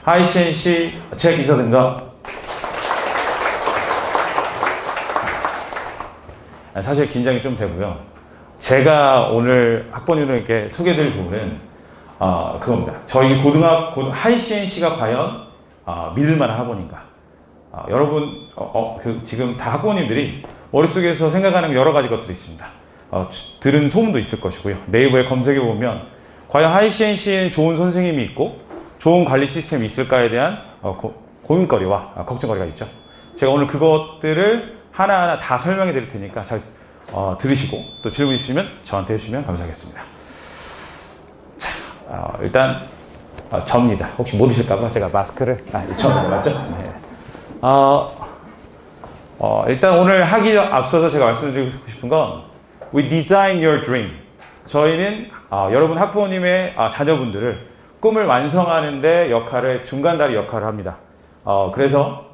하이CNC 책 이서든가. 사실 긴장이 좀 되고요. 제가 오늘 학부모님들께 소개드릴 부분은 그겁니다. 저희 하이CNC가 과연 믿을만한 학원인가? 여러분 지금 다 학부모님들이 머릿속에서 생각하는 여러 가지 것들이 있습니다. 들은 소문도 있을 것이고요. 네이버에 검색해 보면 과연 하이CNC에는 좋은 선생님이 있고 좋은 관리 시스템이 있을까에 대한 고민거리와 걱정거리가 있죠. 제가 오늘 그것들을 하나하나 다 설명해 드릴 테니까 잘 들으시고 또 질문 있으시면 저한테 해주시면 감사하겠습니다. 자, 일단 접니다. 혹시 모르실까봐 제가 마스크를 접니다. 맞죠? 네. 일단 오늘 하기 앞서서 제가 말씀드리고 싶은 건 We design your dream. 저희는 여러분 학부모님의 자녀분들을 꿈을 완성하는 데 중간다리 역할을 합니다. 그래서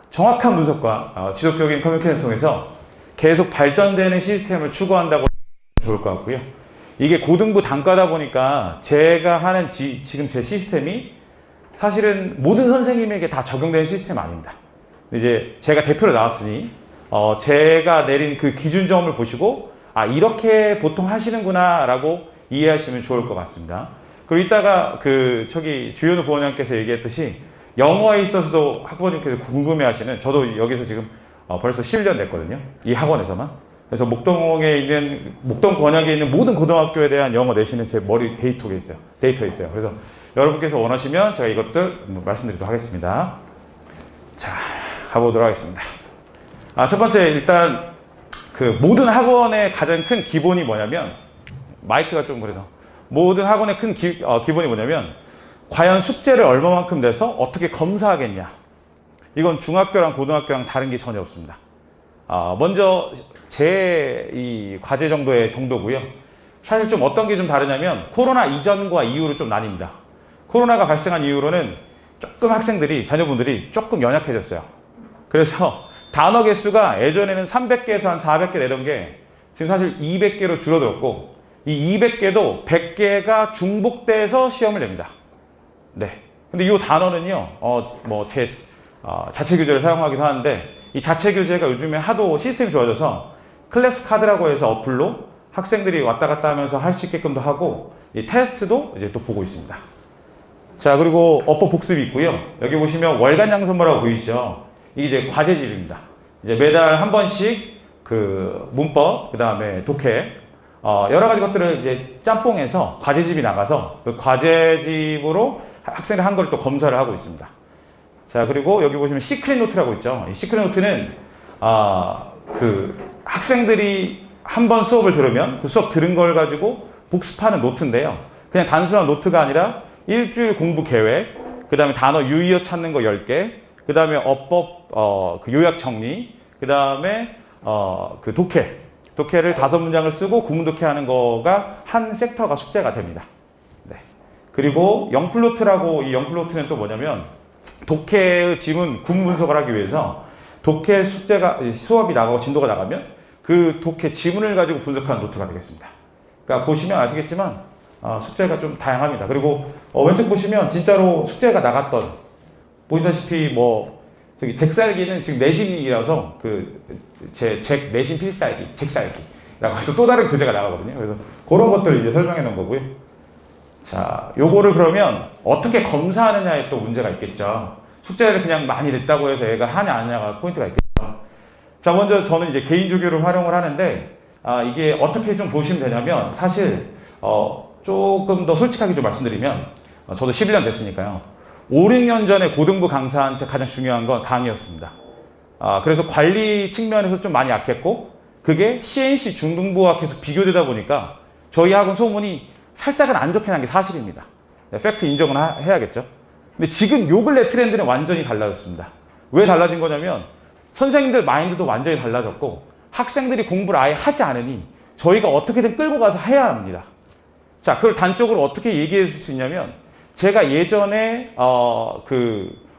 정확한 분석과 지속적인 커뮤니케이션을 통해서 계속 발전되는 시스템을 추구한다고 좋을 것 같고요. 이게 고등부 단과다 보니까 제가 하는 지금 제 시스템이 사실은 모든 선생님에게 다 적용되는 시스템 아닙니다. 이제 제가 대표로 나왔으니 제가 내린 그 기준점을 보시고 이렇게 보통 하시는구나 라고 이해하시면 좋을 것 같습니다. 그리고 이따가 주현우 부원장께서 얘기했듯이 영어에 있어서도 학부모님께서 궁금해하시는, 저도 여기서 지금 벌써 11년 됐거든요. 이 학원에서만. 그래서 목동 권역에 있는 모든 고등학교에 대한 영어 내신은 제 머리 데이터에 있어요. 그래서 여러분께서 원하시면 제가 이것들 말씀드리도록 하겠습니다. 자, 가보도록 하겠습니다. 첫 번째, 일단 모든 학원의 가장 큰 기본이 뭐냐면, 마이크가 좀 그래서, 모든 학원의 큰 기본이 뭐냐면, 과연 숙제를 얼마만큼 내서 어떻게 검사하겠냐. 이건 중학교랑 고등학교랑 다른 게 전혀 없습니다. 먼저 제 이 과제 정도고요. 사실 좀 어떤 게 좀 다르냐면 코로나 이전과 이후로 좀 나뉩니다. 코로나가 발생한 이후로는 조금 자녀분들이 조금 연약해졌어요. 그래서 단어 개수가 예전에는 300개에서 한 400개 내던 게 지금 사실 200개로 줄어들었고, 이 200개도 100개가 중복돼서 시험을 냅니다. 네. 근데 이 단어는요, 제 자체 교재를 사용하기도 하는데, 이 자체 교재가 요즘에 하도 시스템이 좋아져서 클래스 카드라고 해서 어플로 학생들이 왔다 갔다 하면서 할 수 있게끔도 하고, 이 테스트도 이제 또 보고 있습니다. 자, 그리고 어법 복습이 있고요. 여기 보시면 월간 양선모라고 보이시죠? 이게 이제 과제집입니다. 이제 매달 한 번씩 문법, 그 다음에 독해, 여러 가지 것들을 이제 짬뽕해서 과제집이 나가서 그 과제집으로 학생들 한 걸 또 검사를 하고 있습니다. 자, 그리고 여기 보시면 시크릿 노트라고 있죠. 이 시크릿 노트는 학생들이 한 번 수업을 들으면 그 수업 들은 걸 가지고 복습하는 노트인데요. 그냥 단순한 노트가 아니라 일주일 공부 계획, 그 다음에 단어 유의어 찾는 거 10개, 그 다음에 어법 요약 정리, 그 다음에 독해를 5문장을 쓰고 구문 독해하는 거가 한 섹터가 숙제가 됩니다. 네. 그리고 영플로트라고, 이 영플로트는 또 뭐냐면 독해의 지문 구문 분석을 하기 위해서 독해 수업이 나가고 진도가 나가면 그 독해 지문을 가지고 분석하는 노트가 되겠습니다. 그러니까 보시면 아시겠지만 숙제가 좀 다양합니다. 그리고 왼쪽 보시면 진짜로 숙제가 나갔던, 보시다시피 저기 잭살기는 지금 내신이라서 잭 내신 필살기, 잭살기라고 해서 또 다른 교재가 나가거든요. 그래서 그런 것들을 이제 설명해 놓은 거고요. 자, 요거를 그러면 어떻게 검사하느냐에 또 문제가 있겠죠. 숙제를 그냥 많이 냈다고 해서 얘가 하냐 안 하냐가 포인트가 있겠죠. 자, 먼저 저는 이제 개인 조교를 활용을 하는데, 이게 어떻게 좀 보시면 되냐면, 사실 조금 더 솔직하게 좀 말씀드리면, 저도 11년 됐으니까요. 5, 6년 전에 고등부 강사한테 가장 중요한 건 강의였습니다. 그래서 관리 측면에서 좀 많이 약했고, 그게 CNC 중등부와 계속 비교되다 보니까 저희 학원 소문이 살짝은 안 좋게 난 게 사실입니다. 팩트 인정은 해야겠죠. 근데 지금 요 근래 트렌드는 완전히 달라졌습니다. 왜 달라진 거냐면 선생님들 마인드도 완전히 달라졌고, 학생들이 공부를 아예 하지 않으니 저희가 어떻게든 끌고 가서 해야 합니다. 자, 그걸 단적으로 어떻게 얘기해 줄 수 있냐면, 제가 예전에 5,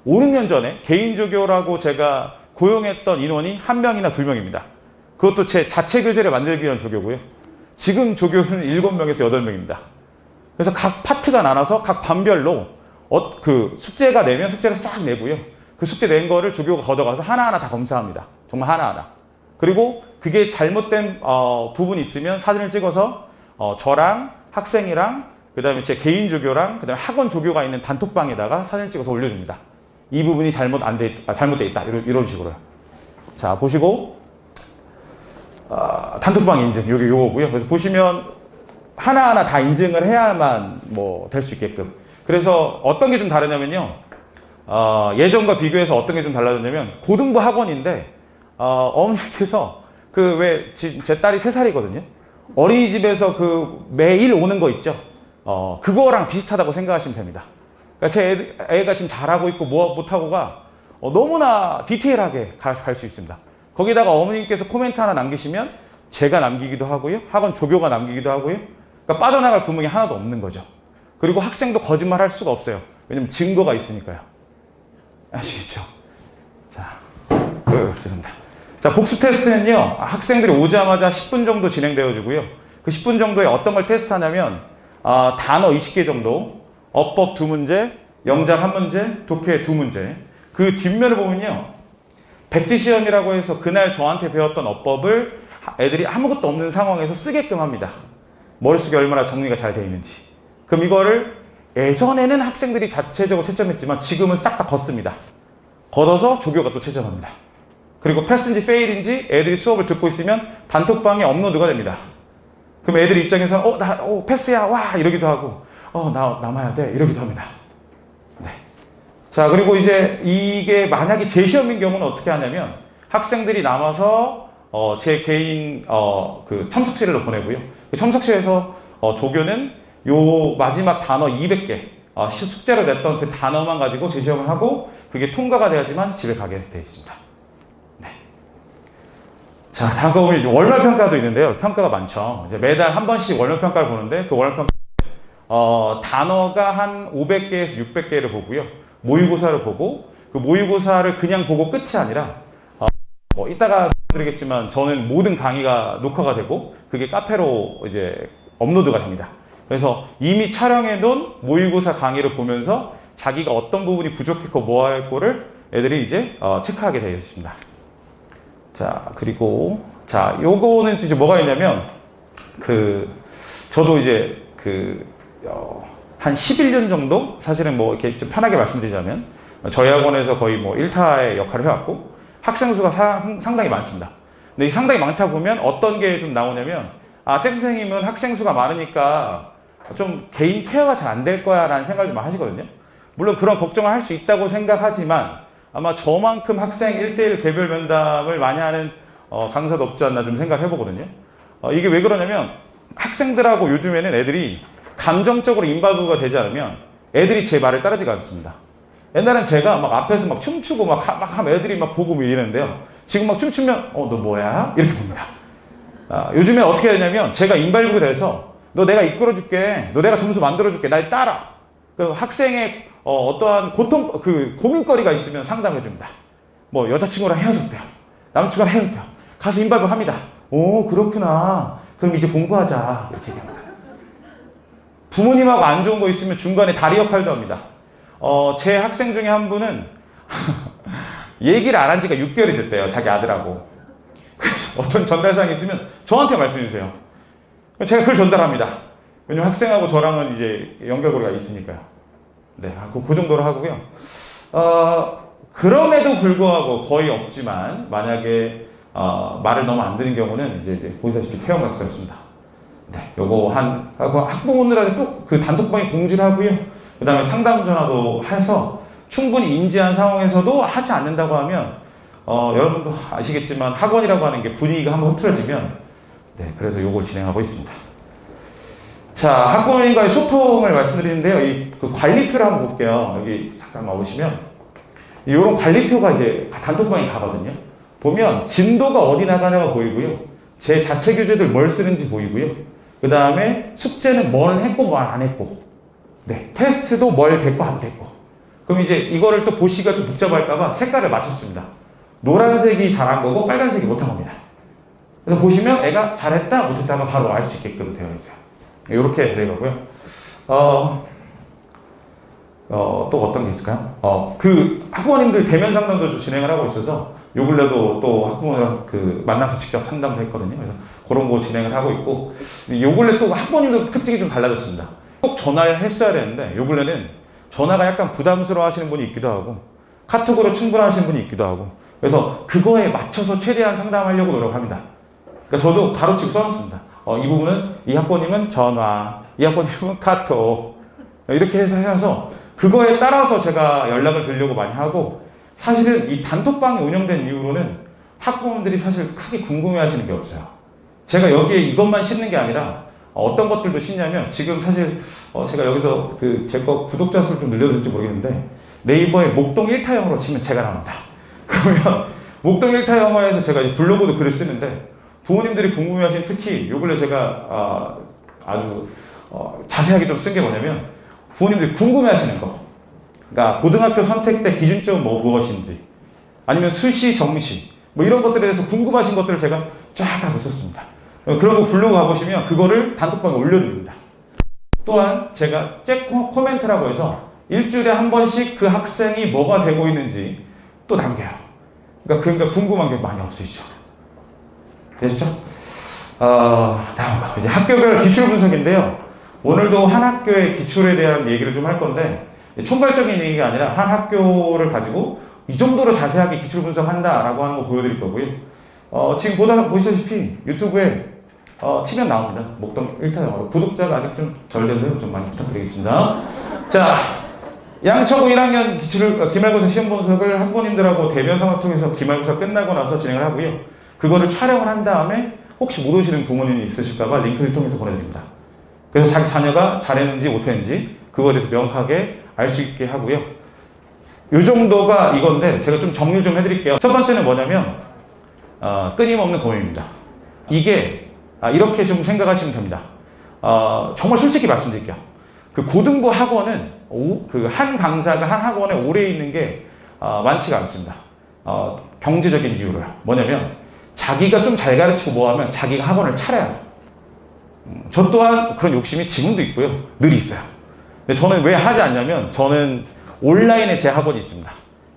6년 전에 개인조교라고 제가 고용했던 인원이 1명이나 2명입니다. 그것도 제 자체 교재를 만들기 위한 조교고요. 지금 조교는 7명에서 8명입니다. 그래서 각 파트가 나눠서 각 반별로 그 숙제가 내면 숙제를 싹 내고요. 그 숙제 낸 거를 조교가 걷어가서 하나하나 다 검사합니다. 정말 하나하나. 그리고 그게 잘못된 부분이 있으면 사진을 찍어서 저랑 학생이랑 그다음에 제 개인 조교랑 그다음에 학원 조교가 있는 단톡방에다가 사진 찍어서 올려줍니다. 이 부분이 잘못돼 있다. 이런 식으로요. 자, 보시고 단톡방 인증 요거고요. 그래서 보시면 하나하나 다 인증을 해야만 뭐 될 수 있게끔. 그래서 어떤 게 좀 다르냐면요. 예전과 비교해서 어떤 게 좀 달라졌냐면 고등부 학원인데 어머니께서 제 딸이 3살이거든요. 어린이집에서 그 매일 오는 거 있죠. 그거랑 비슷하다고 생각하시면 됩니다. 그러니까 제 애가 지금 잘하고 있고 못하고가 너무나 디테일하게 갈 수 있습니다. 거기다가 어머님께서 코멘트 하나 남기시면 제가 남기기도 하고요. 학원 조교가 남기기도 하고요. 그러니까 빠져나갈 구멍이 하나도 없는 거죠. 그리고 학생도 거짓말 할 수가 없어요. 왜냐면 증거가 있으니까요. 아시겠죠? 자, 죄송합니다. 자, 복습 테스트는요, 학생들이 오자마자 10분 정도 진행되어지고요. 그 10분 정도에 어떤 걸 테스트하냐면, 단어 20개 정도, 어법 2문제, 영작 1문제, 독해 2문제. 그 뒷면을 보면요, 백지 시험이라고 해서 그날 저한테 배웠던 어법을 애들이 아무것도 없는 상황에서 쓰게끔 합니다. 머릿속에 얼마나 정리가 잘 되어 있는지. 그럼 이거를 예전에는 학생들이 자체적으로 채점했지만 지금은 싹 다 걷습니다. 걷어서 조교가 또 채점합니다. 그리고 패스인지 페일인지 애들이 수업을 듣고 있으면 단톡방에 업로드가 됩니다. 그럼 애들 입장에서 패스야 와 이러기도 하고 나 남아야 돼 이러기도 합니다. 네. 자, 그리고 이제 이게 만약에 재시험인 경우는 어떻게 하냐면 학생들이 남아서 제 개인 그 첨삭실로 보내고요. 그 첨삭실에서 조교는 요 마지막 단어 200개 숙제로 냈던 그 단어만 가지고 재시험을 하고 그게 통과가 돼야지만 집에 가게 되어 있습니다. 네. 자, 다음 거 보면 월말 평가도 있는데요. 평가가 많죠. 이제 매달 한 번씩 월말 평가를 보는데 그 월말 평가 단어가 한 500개에서 600개를 보고요. 모의고사를 보고 그 모의고사를 그냥 보고 끝이 아니라 뭐 이따가 드리겠지만 저는 모든 강의가 녹화가 되고 그게 카페로 이제 업로드가 됩니다. 그래서 이미 촬영해 놓은 모의고사 강의를 보면서 자기가 어떤 부분이 부족했고 뭐 할 거를 애들이 이제 체크하게 되어 있습니다. 자, 그리고 자, 요거는 이제 뭐가 있냐면 저도 이제 한 11년 정도 사실은 뭐 이렇게 좀 편하게 말씀드리자면 저희 학원에서 거의 뭐 1타의 역할을 해왔고 학생 수가 상당히 많습니다. 근데 이 상당히 많다 보면 어떤 게 좀 나오냐면 잭 선생님은 학생 수가 많으니까 좀 개인 케어가 잘 안 될 거야 라는 생각을 좀 하시거든요. 물론 그런 걱정을 할 수 있다고 생각하지만 아마 저만큼 학생 1대1 개별 면담을 많이 하는 강사도 없지 않나 좀 생각해 보거든요. 이게 왜 그러냐면 학생들하고 요즘에는 애들이 감정적으로 인바디가 되지 않으면 애들이 제 말을 따르지가 않습니다. 옛날엔 제가 막 앞에서 막 춤추고 막 하면 애들이 막 보고 이러는데요. 지금 막 춤추면 너 뭐야? 이렇게 봅니다. 요즘에 어떻게 되냐면 제가 인발부가 돼서 너 내가 이끌어줄게. 너 내가 점수 만들어줄게. 날 따라. 그 학생의 어떠한 고민거리가 있으면 상담해줍니다. 뭐 여자친구랑 헤어졌대요. 남친구랑 헤어졌대요. 가서 인발부 합니다. 오, 그렇구나. 그럼 이제 공부하자. 이렇게 얘기합니다. 부모님하고 안 좋은 거 있으면 중간에 다리 역할도 합니다. 제 학생 중에 한 분은 얘기를 안 한 지가 6개월이 됐대요. 자기 아들하고. 그래서 어떤 전달사항이 있으면 저한테 말씀해 주세요. 제가 그걸 전달합니다. 왜냐면 학생하고 저랑은 이제 연결고리가 있으니까요. 네, 그 정도로 하고요. 그럼에도 불구하고 거의 없지만 만약에 말을 너무 안 듣는 경우는 이제 보시다시피 퇴원각서였습니다. 네, 요거 학부모들한테 또 그 단톡방에 공지를 하고요. 그 다음에 상담 전화도 해서 충분히 인지한 상황에서도 하지 않는다고 하면 여러분도 아시겠지만 학원이라고 하는 게 분위기가 한번 흐트러지면 네, 그래서 요걸 진행하고 있습니다. 자, 학부모님과의 소통을 말씀드리는데요. 그 관리표를 한번 볼게요. 여기 잠깐만 오시면 이런 관리표가 이제 단톡방에 가거든요. 보면 진도가 어디 나가냐가 보이고요. 제 자체 교재들 뭘 쓰는지 보이고요. 그 다음에 숙제는 뭘 했고 뭘 안 했고, 네, 테스트도 뭘 됐고 안 됐고. 그럼 이제 이거를 또 보시기가 좀 복잡할까봐 색깔을 맞췄습니다. 노란색이 잘한 거고 빨간색이 못한 겁니다. 그래서 보시면 애가 잘했다 못했다가 바로 알 수 있게끔 되어 있어요. 이렇게 되고요. 또 어떤 게 있을까요? 그 학부모님들 대면 상담도 진행을 하고 있어서 요 근래도 또 학부모랑 만나서 직접 상담도 했거든요. 그래서 그런 거 진행을 하고 있고, 요 근래 또 학부모님도 특징이 좀 달라졌습니다. 꼭 전화를 했어야 되는데 요 근래는 전화가 약간 부담스러워 하시는 분이 있기도 하고 카톡으로 충분하시는 분이 있기도 하고, 그래서 그거에 맞춰서 최대한 상담하려고 노력합니다. 그러니까 저도 가로치고 써놨습니다. 이 부분은 이 학부모님은 전화, 이 학부모님은 카톡, 이렇게 해서 그거에 따라서 제가 연락을 드리려고 많이 하고, 사실은 이 단톡방이 운영된 이후로는 학부모님들이 사실 크게 궁금해하시는 게 없어요. 제가 여기에 이것만 싣는 게 아니라 어떤 것들도 싣냐면, 지금 사실 제가 여기서 제 거 구독자 수를 좀 늘려드릴지 모르겠는데, 네이버에 목동 1타 영어로 치면 제가 나옵니다. 그러면 목동 1타 영어에서 제가 블로그도 글을 쓰는데, 부모님들이 궁금해하시는, 특히 요 근래 제가 아주 자세하게 좀 쓴 게 뭐냐면, 부모님들이 궁금해하시는 거, 그러니까 고등학교 선택 때 기준점은 무엇인지, 아니면 수시, 정시, 뭐 이런 것들에 대해서 궁금하신 것들을 제가 쫙 하고 썼습니다. 그런 거 블로그 가보시면 그거를 단톡방에 올려드립니다. 또한 제가 잭 코멘트라고 해서 일주일에 한 번씩 그 학생이 뭐가 되고 있는지 또 남겨요. 그러니까 궁금한 게 많이 없으시죠? 되시죠? 다음 거. 이제 학교별 기출 분석인데요. 오늘도 한 학교의 기출에 대한 얘기를 좀 할 건데, 총괄적인 얘기가 아니라 한 학교를 가지고 이 정도로 자세하게 기출 분석한다라고 하는 거 보여드릴 거고요. 지금 보시다시피 유튜브에 치면 나옵니다. 목동 1타 영어로. 구독자가 아직 좀 덜 돼서요. 좀 많이 부탁드리겠습니다. 자, 양천고 1학년 기말고사 시험 분석을 학부모님들하고 대면 상황을 통해서 기말고사 끝나고 나서 진행을 하고요. 그거를 촬영을 한 다음에 혹시 못 오시는 부모님이 있으실까봐 링크를 통해서 보내드립니다. 그래서 자기 자녀가 잘했는지 못했는지 그거에 대해서 명확하게 알 수 있게 하고요. 요 정도가 이건데, 제가 좀 정리 좀 해드릴게요. 첫 번째는 뭐냐면 끊임없는 고민입니다. 이게 이렇게 좀 생각하시면 됩니다. 정말 솔직히 말씀드릴게요. 그 고등부 학원은 한 강사가 한 학원에 오래 있는 게 많지가 않습니다. 경제적인 이유로요. 뭐냐면 자기가 좀 잘 가르치고 뭐하면 자기가 학원을 차려야 해요. 저 또한 그런 욕심이 지금도 있고요. 늘 있어요. 근데 저는 왜 하지 않냐면, 저는 온라인에 제 학원이 있습니다.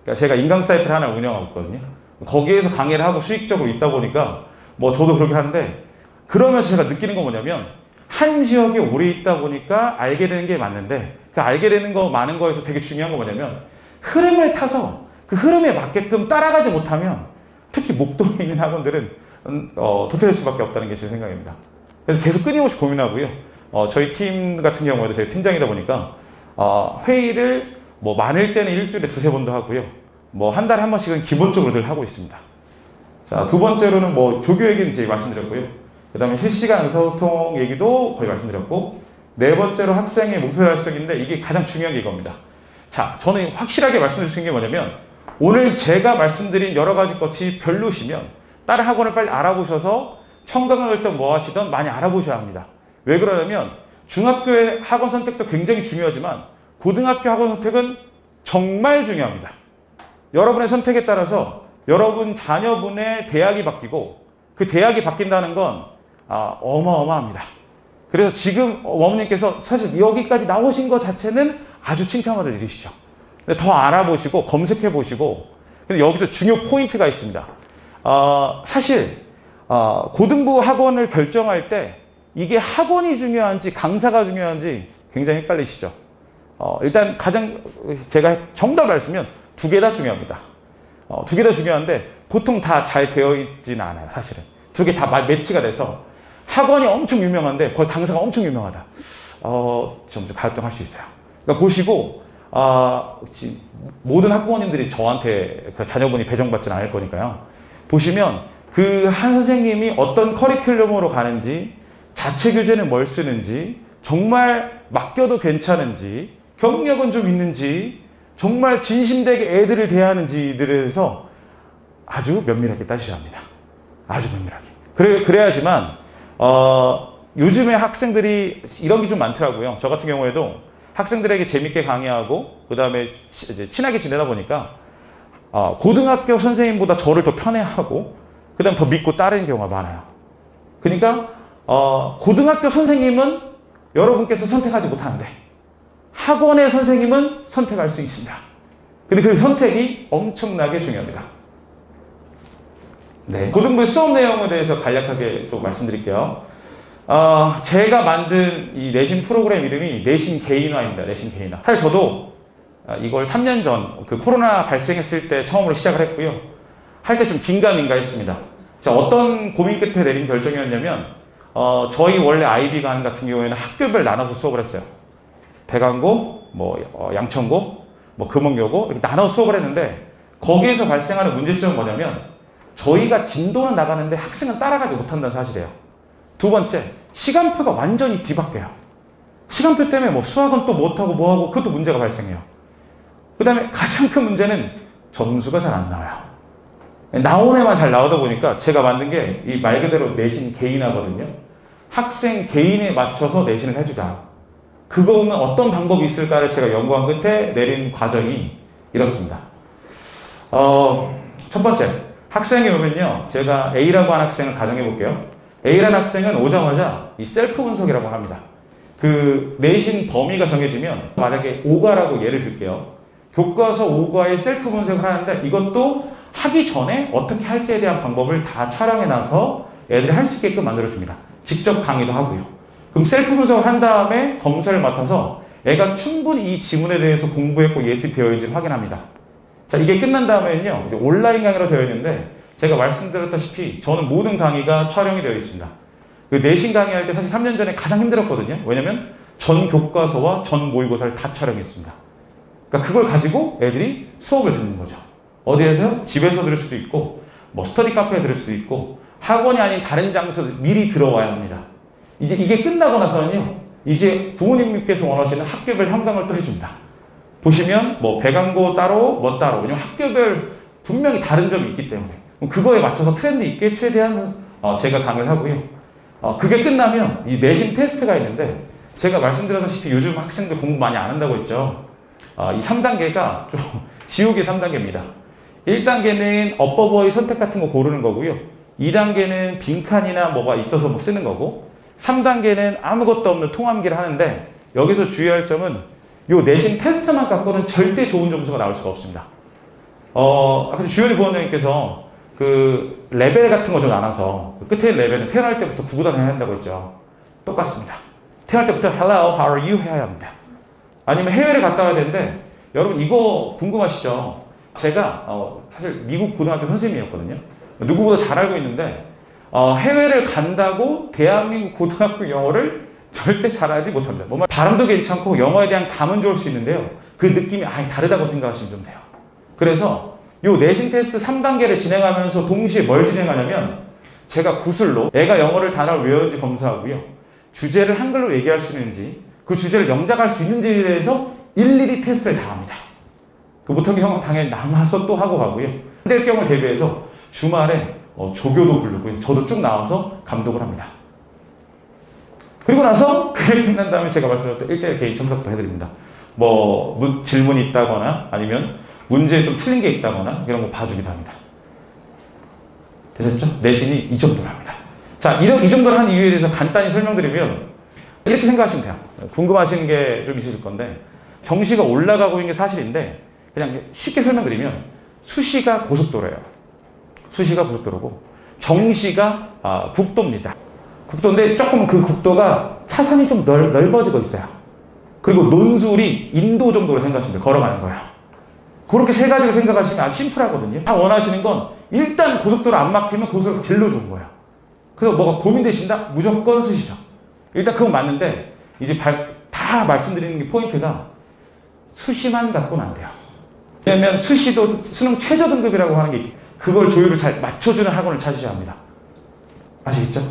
그러니까 제가 인강 사이트를 하나 운영하고 있거든요. 거기에서 강의를 하고 수익적으로 있다 보니까 뭐 저도 그렇게 하는데, 그러면서 제가 느끼는 건 뭐냐면, 한 지역에 오래 있다 보니까 알게 되는 게 맞는데, 그 알게 되는 거 많은 거에서 되게 중요한 건 뭐냐면, 흐름을 타서 그 흐름에 맞게끔 따라가지 못하면 특히 목동에 있는 학원들은 도태될 수밖에 없다는 게 제 생각입니다. 그래서 계속 끊임없이 고민하고요. 저희 팀 같은 경우에도 제가 팀장이다 보니까 회의를 뭐 많을 때는 일주일에 두세 번도 하고요. 뭐 한 달에 한 번씩은 기본적으로 늘 하고 있습니다. 자, 두 번째로는 뭐 조교 얘기는 이제 말씀드렸고요. 그 다음에 실시간 의사소통 얘기도 거의 말씀드렸고, 네 번째로 학생의 목표 달성인데, 이게 가장 중요한 게 이겁니다. 자, 저는 확실하게 말씀드릴 수 있는 게 뭐냐면, 오늘 제가 말씀드린 여러 가지 것이 별로시면 다른 학원을 빨리 알아보셔서 청강활동 뭐 하시던 많이 알아보셔야 합니다. 왜 그러냐면, 중학교의 학원 선택도 굉장히 중요하지만 고등학교 학원 선택은 정말 중요합니다. 여러분의 선택에 따라서 여러분 자녀분의 대학이 바뀌고, 그 대학이 바뀐다는 건 어마어마합니다. 그래서 지금 어머님께서 사실 여기까지 나오신 것 자체는 아주 칭찬받을 일이시죠. 근데 더 알아보시고 검색해 보시고, 근데 여기서 중요 포인트가 있습니다. 사실 고등부 학원을 결정할 때 이게 학원이 중요한지 강사가 중요한지 굉장히 헷갈리시죠. 일단 가장 제가 정답 말씀면 두 개 다 중요합니다. 두 개 다 중요한데 보통 다 잘 되어 있지는 않아요. 사실은 두 개 다 매치가 돼서 학원이 엄청 유명한데 거기 강사가 엄청 유명하다. 좀 갈등할 수 있어요. 그러니까 보시고 모든 학부모님들이 저한테 그 자녀분이 배정받지는 않을 거니까요. 보시면 그 한 선생님이 어떤 커리큘럼으로 가는지, 자체 교재는 뭘 쓰는지, 정말 맡겨도 괜찮은지, 경력은 좀 있는지, 정말 진심되게 애들을 대하는지들에 대해서 아주 면밀하게 따지셔야 합니다. 아주 면밀하게. 그래야지만 요즘에 학생들이 이런 게 좀 많더라고요. 저 같은 경우에도 학생들에게 재밌게 강의하고 그 다음에 친하게 지내다 보니까 고등학교 선생님보다 저를 더 편애하고 그 다음에 더 믿고 따르는 경우가 많아요. 그러니까 고등학교 선생님은 여러분께서 선택하지 못하는데 학원의 선생님은 선택할 수 있습니다. 근데 그 선택이 엄청나게 중요합니다. 네, 고등부 수업 내용에 대해서 간략하게 좀 말씀드릴게요. 제가 만든 이 내신 프로그램 이름이 내신 개인화입니다. 내신 개인화. 사실 저도 이걸 3년 전 그 코로나 발생했을 때 처음으로 시작을 했고요. 할 때 좀 긴가민가 했습니다. 어떤 고민 끝에 내린 결정이었냐면 저희 원래 IB관 같은 경우에는 학교별 나눠서 수업을 했어요. 대강고, 양천고, 금옥여고 이렇게 나눠서 수업을 했는데 거기에서 발생하는 문제점은 뭐냐면 저희가 진도는 나가는데 학생은 따라가지 못한다는 사실이에요. 두 번째, 시간표가 완전히 뒤바뀌어요. 시간표 때문에 수학은 또 못하고 뭐하고 그것도 문제가 발생해요. 그 다음에 가장 큰 문제는 점수가 잘 안 나와요. 나온 애만 잘 나오다 보니까 제가 만든 게 이 말 그대로 내신 개인화거든요. 학생 개인에 맞춰서 내신을 해주자. 그거는 어떤 방법이 있을까를 제가 연구한 끝에 내린 과정이 이렇습니다. 첫 번째, 학생이 오면요. 제가 A라고 하는 학생을 가정해 볼게요. A라는 학생은 오자마자 이 셀프 분석이라고 합니다. 그 내신 범위가 정해지면 만약에 5과라고 예를 들게요. 교과서 5과의 셀프 분석을 하는데 이것도 하기 전에 어떻게 할지에 대한 방법을 다 촬영해 놔서 애들이 할 수 있게끔 만들어줍니다. 직접 강의도 하고요. 그럼 셀프 분석을 한 다음에 검사를 맡아서 애가 충분히 이 지문에 대해서 공부했고 예습되어 있는지 확인합니다. 자, 이게 끝난 다음에는요, 이제 온라인 강의로 되어 있는데 제가 말씀드렸다시피 저는 모든 강의가 촬영이 되어 있습니다. 그 내신 강의할 때 사실 3년 전에 가장 힘들었거든요. 왜냐면 전 교과서와 전 모의고사를 다 촬영했습니다. 그러니까 그걸 가지고 애들이 수업을 듣는 거죠. 어디에서요? 집에서 들을 수도 있고, 스터디 카페에 들을 수도 있고, 학원이 아닌 다른 장소에 미리 들어와야 합니다. 이제 이게 끝나고 나서는요, 이제 부모님께서 원하시는 학교별 현강을 또 해줍니다. 보시면, 배강고 따로, 따로. 왜냐면 학교별 분명히 다른 점이 있기 때문에. 그거에 맞춰서 트렌드 있게 최대한 제가 강의를 하고요. 그게 끝나면 이 내신 테스트가 있는데, 제가 말씀드렸다시피 요즘 학생들 공부 많이 안 한다고 했죠. 이 3단계가 좀 지옥의 3단계입니다. 1단계는 어버버의 선택 같은 거 고르는 거고요. 2단계는 빈칸이나 뭐가 있어서 쓰는 거고 3단계는 아무것도 없는 통함기를 하는데 여기서 주의할 점은 요 내신 테스트만 갖고는 절대 좋은 점수가 나올 수가 없습니다. 아까 주연이 부원장님께서 그 레벨 같은 거 좀 나눠서 끝에 레벨은 태어날 때부터 구구단 해야 한다고 했죠. 똑같습니다. 태어날 때부터 Hello, how are you 해야 합니다. 아니면 해외를 갔다 와야 되는데 여러분 이거 궁금하시죠? 제가 사실 미국 고등학교 선생님이었거든요. 누구보다 잘 알고 있는데 해외를 간다고 대한민국 고등학교 영어를 절대 잘하지 못합니다. 발음도 괜찮고 영어에 대한 감은 좋을 수 있는데요. 그 느낌이 다르다고 생각하시면 좀 돼요. 그래서 요 내신 테스트 3단계를 진행하면서 동시에 뭘 진행하냐면 제가 구슬로 애가 영어를 단어를 외웠는지 검사하고요. 주제를 한글로 얘기할 수 있는지 그 주제를 영작할 수 있는지에 대해서 일일이 테스트를 다 합니다. 그 못한 경우는 당연히 남아서 또 하고 가고요. 안 될 경우를 대비해서 주말에 조교도 부르고요. 저도 쭉 나와서 감독을 합니다. 그리고 나서 그게 끝난 다음에 제가 말씀드렸던 1대1 개인 첨삭도 해드립니다. 질문이 있다거나 아니면 문제에 좀 틀린 게 있다거나 이런 거 봐주기도 합니다. 되셨죠? 내신이 이 정도로 합니다. 자, 이 정도로 한 이유에 대해서 간단히 설명드리면 이렇게 생각하시면 돼요. 궁금하신 게 좀 있으실 건데 정시가 올라가고 있는 게 사실인데 그냥 쉽게 설명드리면 수시가 고속도로예요. 수시가 고속도로고 정시가 국도입니다. 국도인데 조금 그 국도가 차선이 좀 넓어지고 있어요. 그리고 논술이 인도 정도로 생각하시면 돼요. 걸어가는 거예요. 그렇게 세 가지로 생각하시면 아주 심플하거든요. 다 원하시는 건 일단 고속도로 안 막히면 고속도로 제일로 좋은 거예요. 그래서 뭐가 고민되신다? 무조건 수시죠. 일단 그건 맞는데 이제 다 말씀드리는 게 포인트가 수시만 갖고는 안 돼요. 왜냐면 수시도 수능 최저 등급이라고 하는 게 있기 그걸 조율을 잘 맞춰주는 학원을 찾으셔야 합니다. 아시겠죠?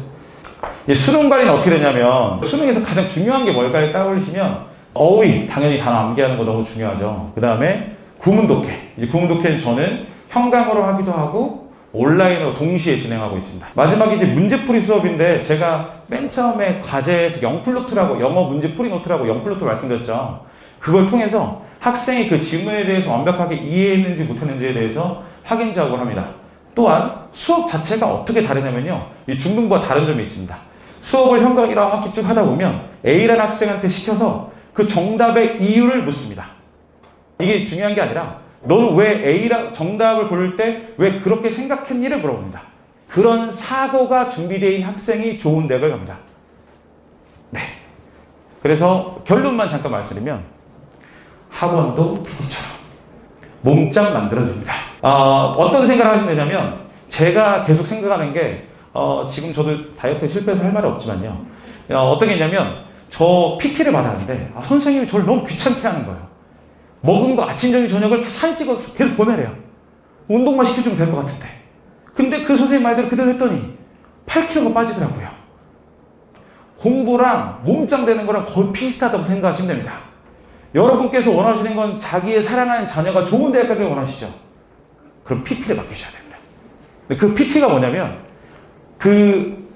수능 관리는 어떻게 되냐면 수능에서 가장 중요한 게 뭘까를 따올리시면 어휘, 당연히 단어 암기하는 거 너무 중요하죠. 그 다음에 구문독해. 이제 구문독해는 저는 현강으로 하기도 하고 온라인으로 동시에 진행하고 있습니다. 마지막에 이제 문제풀이 수업인데 제가 맨 처음에 과제에서 영플루트라고 영어 문제풀이 노트라고 영플루트 말씀드렸죠. 그걸 통해서 학생이 그 지문에 대해서 완벽하게 이해했는지 못했는지에 대해서 확인 작업을 합니다. 또한 수업 자체가 어떻게 다르냐면요. 이 중등부와 다른 점이 있습니다. 수업을 현강 이렇게 쭉 하다 보면 A라는 학생한테 시켜서 그 정답의 이유를 묻습니다. 이게 중요한 게 아니라 너는 왜 A라 정답을 고를 때 왜 그렇게 생각했니를 물어봅니다. 그런 사고가 준비되어 있는 학생이 좋은 대학을 갑니다. 네. 그래서 결론만 잠깐 말씀드리면 학원도 PT처럼 몸짱 만들어줍니다. 어떤 생각을 하시면 되냐면 제가 계속 생각하는 게 지금 저도 다이어트에 실패해서 할 말이 없지만요. 어떤 게 있냐면 저 PT를 받았는데 선생님이 저를 너무 귀찮게 하는 거예요. 먹은 거 아침, 점심, 저녁을 사진 찍어서 계속 보내래요. 운동만 시켜주면 될 것 같은데. 근데 그 선생님 말대로 그대로 했더니 8kg가 빠지더라고요. 공부랑 몸짱 되는 거랑 거의 비슷하다고 생각하시면 됩니다. 여러분께서 원하시는 건 자기의 사랑하는 자녀가 좋은 대학 가길 원하시죠? 그럼 PT를 맡기셔야 됩니다. 근데 그 PT가 뭐냐면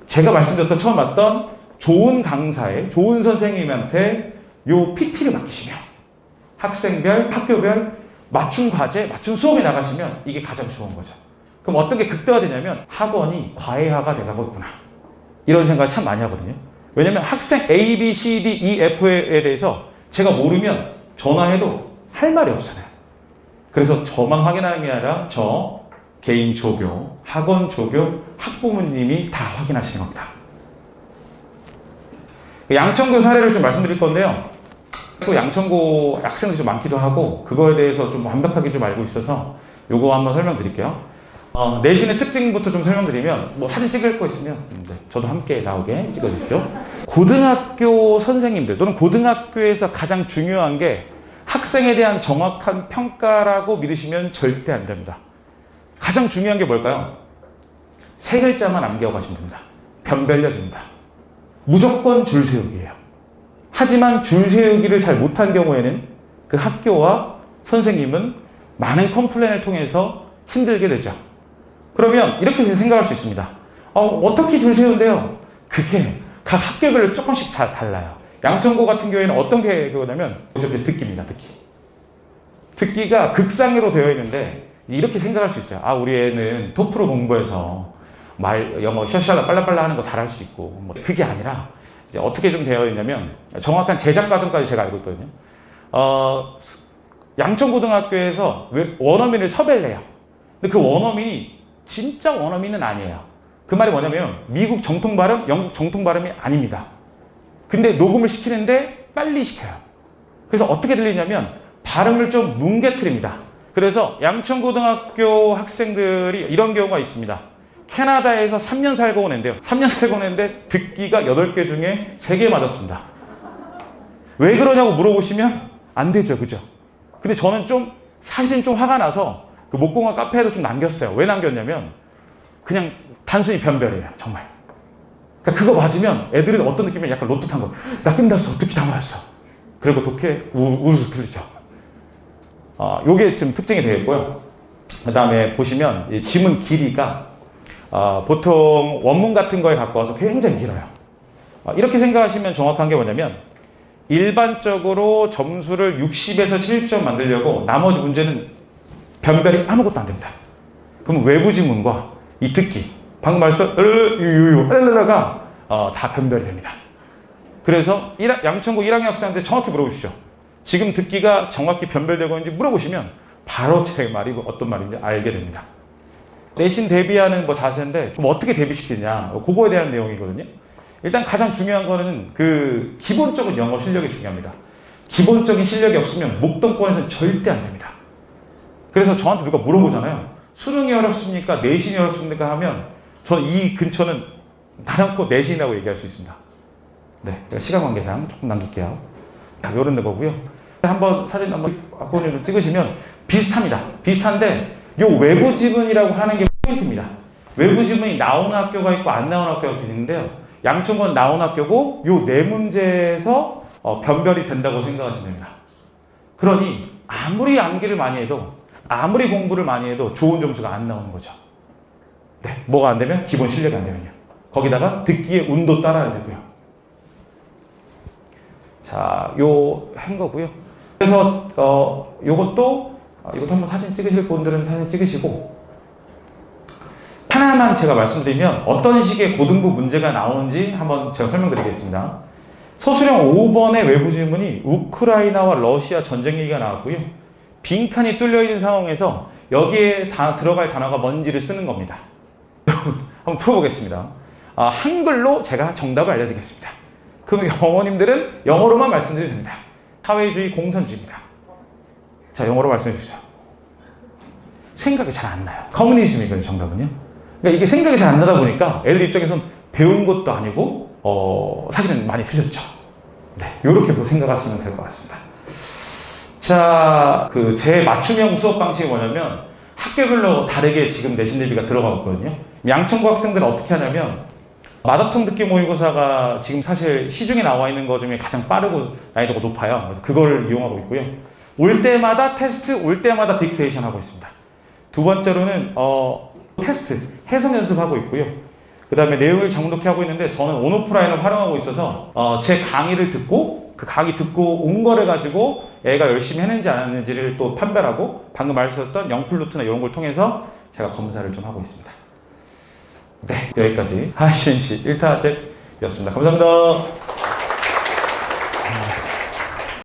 제가 말씀드렸던 처음 봤던 좋은 강사의 좋은 선생님한테 요 PT를 맡기시면 학생별, 학교별 맞춤 과제, 맞춤 수업에 나가시면 이게 가장 좋은 거죠. 그럼 어떤 게 극대화되냐면 학원이 과외화가 돼가고 있구나. 이런 생각을 참 많이 하거든요. 왜냐면 학생 A, B, C, D, E, F에 대해서 제가 모르면 전화해도 할 말이 없잖아요. 그래서 저만 확인하는 게 아니라 저, 개인 조교, 학원 조교, 학부모님이 다 확인하시는 겁니다. 양천구 사례를 좀 말씀드릴 건데요. 또 양천구 학생들이 좀 많기도 하고 그거에 대해서 좀 완벽하게 좀 알고 있어서 요거 한번 설명드릴게요. 내신의 특징부터 좀 설명드리면 뭐 사진 찍을 거 있으면 저도 함께 나오게 찍어주십시오. 고등학교 선생님들 또는 고등학교에서 가장 중요한 게 학생에 대한 정확한 평가라고 믿으시면 절대 안 됩니다. 가장 중요한 게 뭘까요? 세 글자만 남겨가시면 됩니다. 변별력입니다. 무조건 줄 세우기예요. 하지만 줄 세우기를 잘 못한 경우에는 그 학교와 선생님은 많은 컴플레인을 통해서 힘들게 되죠. 그러면 이렇게 생각할 수 있습니다. 어떻게 줄 세운대요? 그게 각 학교별로 조금씩 다 달라요. 양천구 같은 경우에는 어떤 게 그거냐면 듣기입니다. 듣기가 극상으로 되어 있는데 이렇게 생각할 수 있어요. 우리 애는 토프로 공부해서 영어 샤샤라 빨라빨라 하는 거 잘할 수 있고 그게 아니라 이제 어떻게 좀 되어 있냐면 정확한 제작 과정까지 제가 알고 있거든요. 양천고등학교에서 원어민을 섭외를 해요. 근데 그 원어민이 진짜 원어민은 아니에요. 그 말이 뭐냐면 미국 정통 발음, 영국 정통 발음이 아닙니다. 근데 녹음을 시키는데 빨리 시켜요. 그래서 어떻게 들리냐면 발음을 좀 뭉개뜨립니다. 그래서 양천고등학교 학생들이 이런 경우가 있습니다. 캐나다에서 3년 살고 온 애인데요. 3년 살고 온 애인데 듣기가 8개 중에 3개 맞았습니다. 왜 그러냐고 물어보시면 안 되죠. 그죠? 근데 저는 사실은 좀 화가 나서 그 목공학 카페에도 좀 남겼어요. 왜 남겼냐면 그냥 단순히 변별이에요. 정말. 그러니까 그거 맞으면 애들은 어떤 느낌이면 약간 로또탄 거. 나 끝났어. 듣기 다 맞았어. 그리고 독해 우르르 틀리죠. 요게 지금 특징이 되겠고요. 그 다음에 보시면 이 지문 길이가 보통 원문 같은 거에 갖고 와서 굉장히 길어요. 이렇게 생각하시면 정확한 게 뭐냐면 일반적으로 점수를 60에서 70점 만들려고 나머지 문제는 변별이 아무것도 안 됩니다. 그럼 외부 지문과 이 듣기, 방금 말했던 가 다 변별이 됩니다. 그래서 양천구 1학년 학생한테 정확히 물어보십시오. 지금 듣기가 정확히 변별되고 있는지 물어보시면 바로 제 말이 어떤 말인지 알게 됩니다. 내신 대비하는 자세인데 좀 어떻게 대비시키냐 그거에 대한 내용이거든요. 일단 가장 중요한 거는 그 기본적인 영어 실력이 중요합니다. 기본적인 실력이 없으면 목동권에서는 절대 안 됩니다. 그래서 저한테 누가 물어보잖아요. 수능이 어렵습니까? 내신이 어렵습니까? 하면 저는 이 근처는 나놓고 내신이라고 얘기할 수 있습니다. 네, 시간 관계상 조금 남길게요. 이런 거고요. 사진 한번 학부모님 찍으시면 비슷합니다. 비슷한데 요 외부 지문이라고 하는 게 포인트입니다. 외부 지문이 나오는 학교가 있고 안 나오는 학교가 있는데요. 양천구는 나오는 학교고 요 네 문제에서 변별이 된다고 생각하시면 됩니다. 그러니 아무리 암기를 많이 해도 아무리 공부를 많이 해도 좋은 점수가 안 나오는 거죠. 네, 뭐가 안 되면 기본 실력이 안 되면요. 거기다가 듣기의 운도 따라야 되고요. 자, 요 한 거고요. 그래서 이것도 한번 사진 찍으실 분들은 사진 찍으시고 하나만 제가 말씀드리면 어떤 식의 고등부 문제가 나오는지 한번 제가 설명드리겠습니다. 서술형 5번의 외부 질문이 우크라이나와 러시아 전쟁 얘기가 나왔고요. 빈칸이 뚫려 있는 상황에서 여기에 다 들어갈 단어가 뭔지를 쓰는 겁니다. 한번 풀어보겠습니다. 한글로 제가 정답을 알려드리겠습니다. 그럼 어머님들은 영어로만 말씀드리면 됩니다. 사회주의 공산주의입니다. 자, 영어로 말씀해 주세요. 생각이 잘 안 나요. 커뮤니즘이거든요, 정답은요. 그러니까 이게 생각이 잘 안 나다 보니까 애들 입장에선 배운 것도 아니고 사실은 많이 틀렸죠. 네, 이렇게 생각하시면 될 것 같습니다. 자, 제 맞춤형 수업 방식이 뭐냐면 학교별로 다르게 지금 내신 대비가 들어가고 있거든요. 양천구 학생들은 어떻게 하냐면 마더텅 듣기 모의고사가 지금 사실 시중에 나와 있는 것 중에 가장 빠르고 난이도가 높아요. 그래서 그걸 이용하고 있고요. 올 때마다 테스트, 올 때마다 딕테이션 하고 있습니다. 두 번째로는 테스트, 해석 연습하고 있고요. 그 다음에 내용을 정독해 하고 있는데 저는 온오프라인을 활용하고 있어서 제 강의를 듣고 그 강의 듣고 온 거를 가지고 애가 열심히 했는지 안 했는지를 또 판별하고 방금 말씀하셨던 영플루트나 이런 걸 통해서 제가 검사를 좀 하고 있습니다. 네, 여기까지 하이신시 1타제였습니다. 감사합니다.